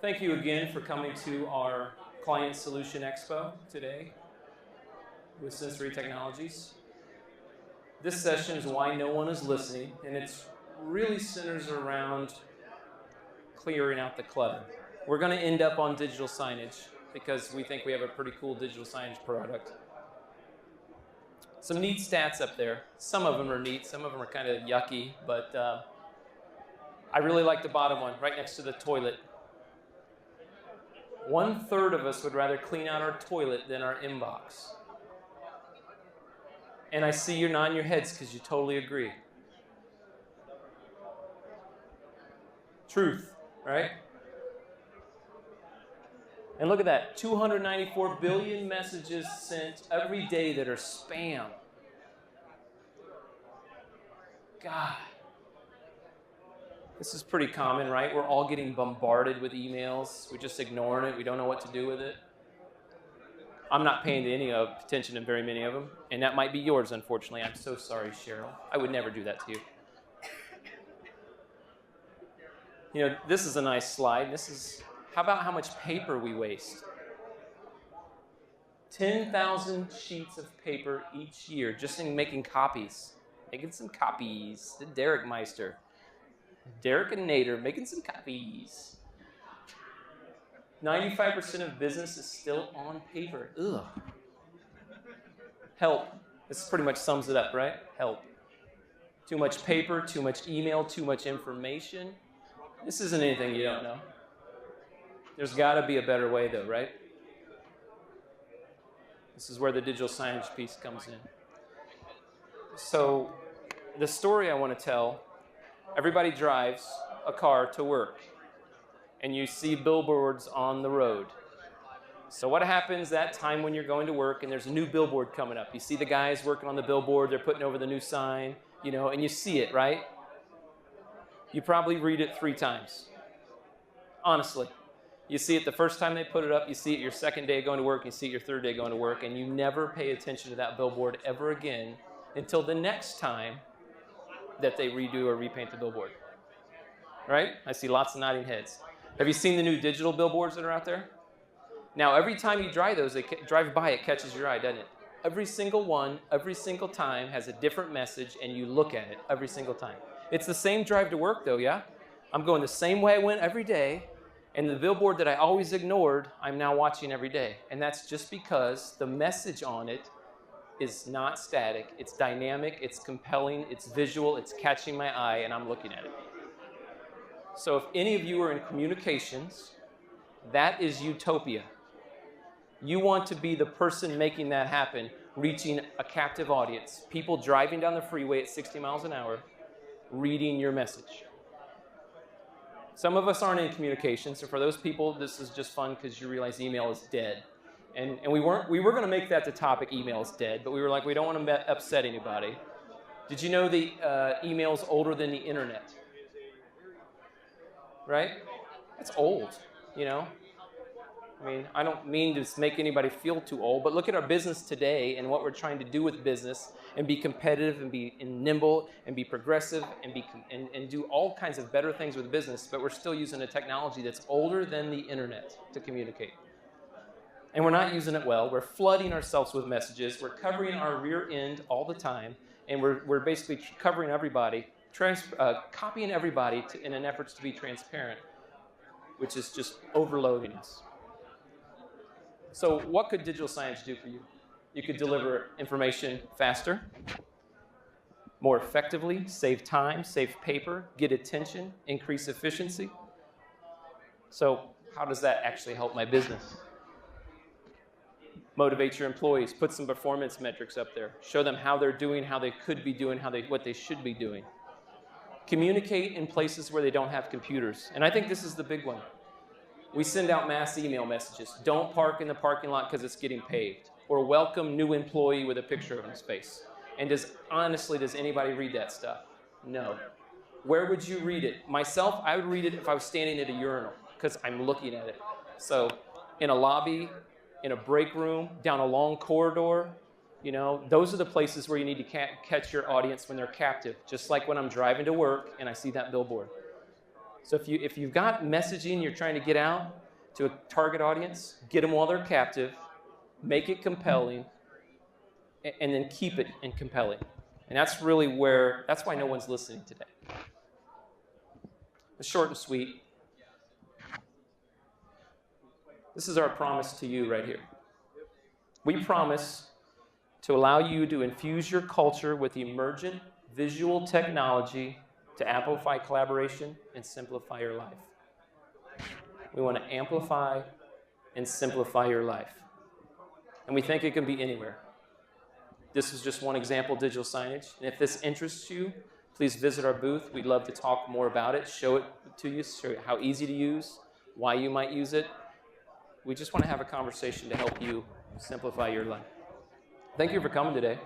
Thank you again for coming to our Client Solution Expo today with Sensory Technologies. This session is why no one is listening, and it's really centers around clearing out the clutter. We're going to end up on digital signage because we think we have a pretty cool digital signage product. Some neat stats up there. Some of them are neat, some of them are kind of yucky, but I really like the bottom one, right next to the toilet. 1/3 of us would rather clean out our toilet than our inbox. And I see you're nodding your heads because you totally agree. Truth, right? And look at that, 294 billion messages sent every day that are spam. God. This is pretty common, right? We're all getting bombarded with emails. We're just ignoring it. We don't know what to do with it. I'm not paying any attention to very many of them, and that might be yours, unfortunately. I'm so sorry, Cheryl. I would never do that to you. You know, this is a nice slide. How about how much paper we waste? 10,000 sheets of paper each year just in making copies. Making some copies. The Derek Meister. Derek and Nader making some copies. 95% of business is still on paper. Ugh. Help. This pretty much sums it up, right? Help. Too much paper, too much email, too much information. This isn't anything you don't know. There's got to be a better way, though, right? This is where the digital signage piece comes in. So the story I want to tell, everybody drives a car to work, and you see billboards on the road. So what happens that time when you're going to work and there's a new billboard coming up? You see the guys working on the billboard, they're putting over the new sign, and you see it, right? You probably read it 3 times. Honestly. You see it the first time they put it up, you see it your second day going to work, you see it your third day going to work, and you never pay attention to that billboard ever again until the next time that they redo or repaint the billboard. Right? I see lots of nodding heads. Have you seen the new digital billboards that are out there? Now, every time you drive by, it catches your eye, doesn't it? Every single one, every single time has a different message, and you look at it every single time. It's the same drive to work, though, yeah? I'm going the same way I went every day, and the billboard that I always ignored, I'm now watching every day. And that's just because the message on it is not static. It's dynamic, it's compelling, it's visual, it's catching my eye, and I'm looking at it. So if any of you are in communications, that is utopia. You want to be the person making that happen, reaching a captive audience, people driving down the freeway at 60 miles an hour, reading your message. Some of us aren't in communications, so for those people, this is just fun because you realize email is dead. And we were going to make that the topic, email is dead, but we were like, we don't want to upset anybody. Did you know the email's older than the internet? Right? That's old, I mean, I don't mean to make anybody feel too old, but look at our business today and what we're trying to do with business and be competitive and be nimble and be progressive and do all kinds of better things with business, but we're still using a technology that's older than the internet to communicate. And we're not using it well. We're flooding ourselves with messages. We're covering our rear end all the time, and we're basically covering everybody, copying everybody in an effort to be transparent, which is just overloading us. So what could digital signage do for you? You could deliver information faster, more effectively, save time, save paper, get attention, increase efficiency. So how does that actually help my business? Motivate your employees, put some performance metrics up there, show them how they're doing, how they could be doing, what they should be doing. Communicate in places where they don't have computers. And I think this is the big one. We send out mass email messages. Don't park in the parking lot because it's getting paved. Or welcome new employee with a picture of his face. And honestly, does anybody read that stuff? No. Where would you read it? Myself, I would read it if I was standing at a urinal because I'm looking at it. So in a lobby, in a break room, down a long corridor, those are the places where you need to catch your audience when they're captive. Just like when I'm driving to work and I see that billboard. So if you've got messaging you're trying to get out to a target audience, get them while they're captive, make it compelling, and then keep it in compelling. And that's why no one's listening today. It's short and sweet. This is our promise to you right here. We promise to allow you to infuse your culture with emergent visual technology to amplify collaboration and simplify your life. We want to amplify and simplify your life. And we think it can be anywhere. This is just one example, digital signage. And if this interests you, please visit our booth. We'd love to talk more about it, show it to you, show you how easy to use, why you might use it. We just want to have a conversation to help you simplify your life. Thank you for coming today.